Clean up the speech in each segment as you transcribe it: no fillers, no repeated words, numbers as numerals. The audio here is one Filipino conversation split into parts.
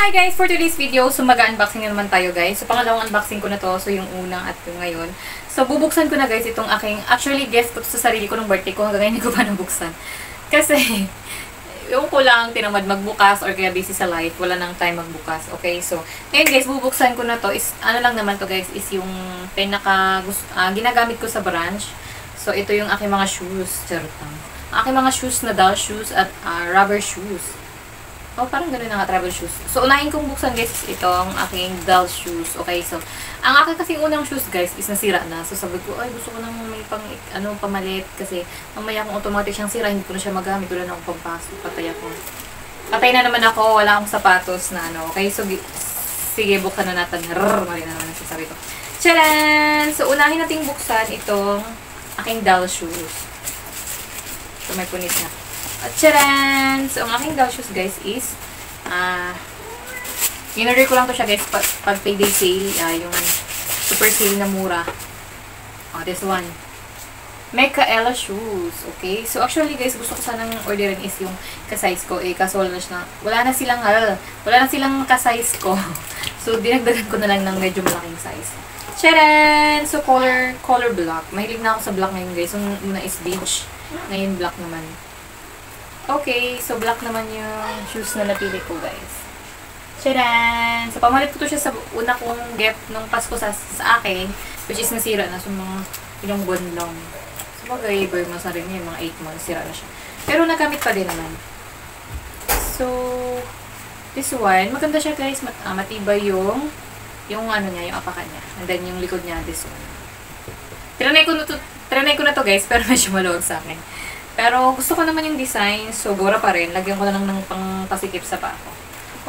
Hi guys! For today's video, so mag-unboxing na naman tayo guys. So pangalawang unboxing ko na to. So yung unang at yung ngayon. So bubuksan ko na guys itong aking, actually guess ko to sa sarili ko ng birthday ko. Hanggang ngayon hindi ko pa nabuksan. Kasi yung ko lang tinamad magbukas or kaya busy sa life. Wala nang time magbukas. Okay, so ngayon guys, bubuksan ko na to. Is, ano lang naman to guys, is yung ginagamit ko sa branch. So ito yung aking mga shoes. Charot lang. Aking mga shoes na doll shoes at rubber shoes. Oh, parang gano'n na nga, travel shoes. So, unahin kong buksan, guys, itong aking doll shoes. Okay, so, ang aking kasing unang shoes, guys, is nasira na. So, sabi ko, ay, gusto ko nang may pamalit. Kasi, mamaya kung automatic siyang sira, hindi ko na siya magamit. Wala na akong pampasok. Patay ako. Patay na naman ako. Wala akong sapatos na ano. Okay, so, sige, buksan na natin. Mali na naman nasasabi ko. Tcharan! So, unahin nating buksan itong aking doll shoes. So, may punit na. At charan! So, ang aking doll shoes, guys, is in-order ko lang to siya, guys, pag payday sale, yung super sale na mura. Oh, this one. Mekaela shoes. Okay? So, actually, guys, gusto ko sanang orderin is yung ka-size ko. Eh, kaso wala na silang ka-size ko. So, dinagdagan ko na lang ng medyo malaking size. Charan! So, color black. Mahilig na ako sa black ngayon, guys. Yung una is beige. Ngayon, black naman. Okay, so black naman yung shoes na napili ko, guys. Tcharan! So, pamalit ko to siya sa una kong gift nung Pasko sa akin, which is nasira na. So, mga ilang buwan lang. So, bagay, Burma sa rin yun, mga 8 months, sira na siya. Pero, nagamit pa din naman. So, this one, maganda siya, guys. Matibay yung ano niya, yung apakan niya. And then, yung likod niya, this one. Trinay ko na to, guys, pero medyo maluwag sa akin. Pero gusto ko naman yung design, so gura pa rin. Lagyan ko na lang ng pang-pasikip sa pa ako.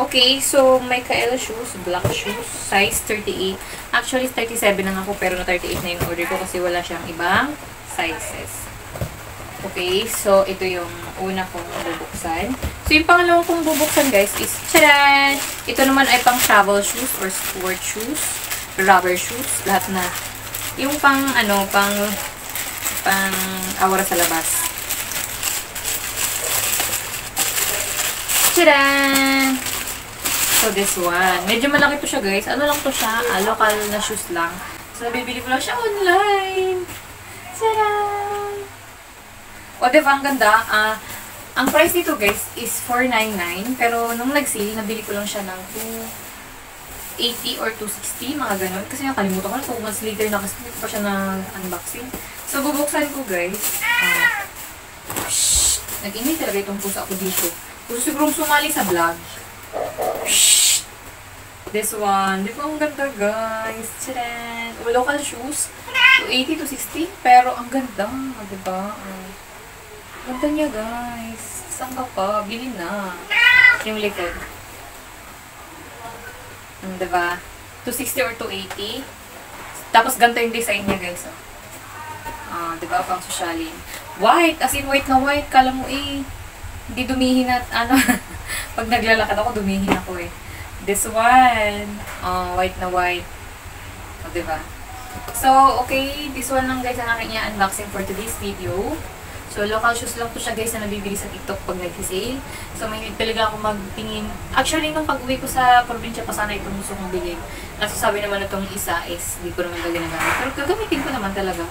Okay, so Mekaela shoes, black shoes, size 38. Actually, 37 lang ako, pero na 38 na yung order ko kasi wala siyang ibang sizes. Okay, so ito yung una kong bubuksan. So yung pangalawang kong bubuksan, guys, is charan! Ito naman ay pang travel shoes or sport shoes, rubber shoes, lahat na. Yung pang awara sa labas. Tcharan! So, this one. Medyo malaki to siya, guys. Ano lang to siya? Local na shoes lang. So, nabibili ko lang siya online. Tcharan! O, diba? Ang ganda. Ang price dito, guys, is $499. Pero, nung nag-sale, nabili ko lang siya ng $280 or $260. Mga ganun. Kasi nakalimutan ko na. 2 months later na kasi hindi ko pa siya na-unboxing. So, bubuksan ko, guys. Nag-init talaga itong pusa ko dito. Gusto siguro sumali sa vlog. Shhh! This one. Di ba ang ganda, guys? Tcharan! Local shoes. 280 to 60. Pero ang ganda. Di ba? Ganda niya, guys. Saan ka pa? Bili na. Yung likod. Di ba? 260 or 280. Tapos ganito yung design niya, guys. Di ba? Pang sosyalin. White. As in, white na white. Kala mo hindi dumihin at pag naglalakad ako, dumihin ako eh. This one. White na white. Diba? So, okay. This one lang guys ang aking i-unboxing for today's video. So, local shoes lang to siya guys na nabibili sa TikTok pag nag-sale. So, may talaga ako magtingin. Actually, nung pag-uwi ko sa probinsya pa sana itong gusto kong bilhin. Kasi sabi naman itong isa is, hindi ko naman ginagamit. Pero gagamitin ko naman talaga.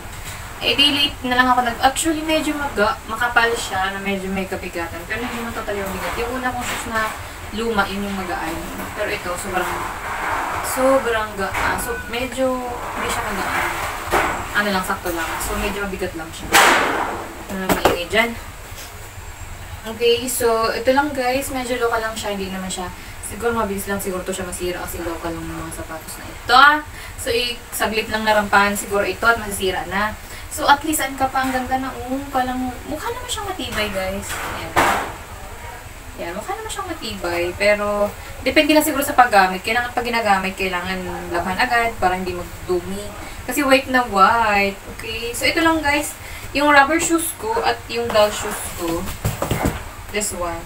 Daily na lang ako actually, medyo makapal siya, na medyo may kabigatan. Pero hindi naman totally yung bigat. Yung una kong shoes na luma, yun yung magaan. Pero ito, sobrang gaan. So, medyo hindi siya magaan. Ano lang, sakto lang. So, medyo mabigat lang siya. Maingay dyan. Okay, so, ito lang guys. Medyo local lang siya. Hindi naman siya. Siguro mabilis lang siguro to siya masira kasi local lang ng mga sapatos na ito. So, saglit lang narampahan siguro ito at masisira na. So, at least, ang ang ganda na, mukha naman siyang matibay, guys. Ayan. Ayan, mukha naman siyang matibay. Pero, depende lang siguro sa paggamit. Kailangan pag ginagamit, kailangan labahan agad para hindi magdumi. Kasi white na white. Okay? So, ito lang, guys. Yung rubber shoes ko at yung doll shoes ko. This one.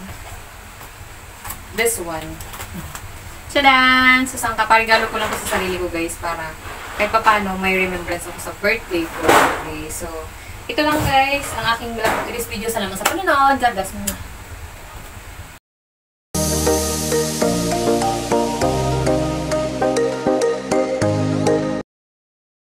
This one. Tadaan! So, parigalo ko lang ko sa sarili ko, guys, para kahit pa paano, may remembrance ako sa birthday ko. Okay, so, ito lang guys, ang aking vlog for today's video. Salamat sa panonood. God bless mo.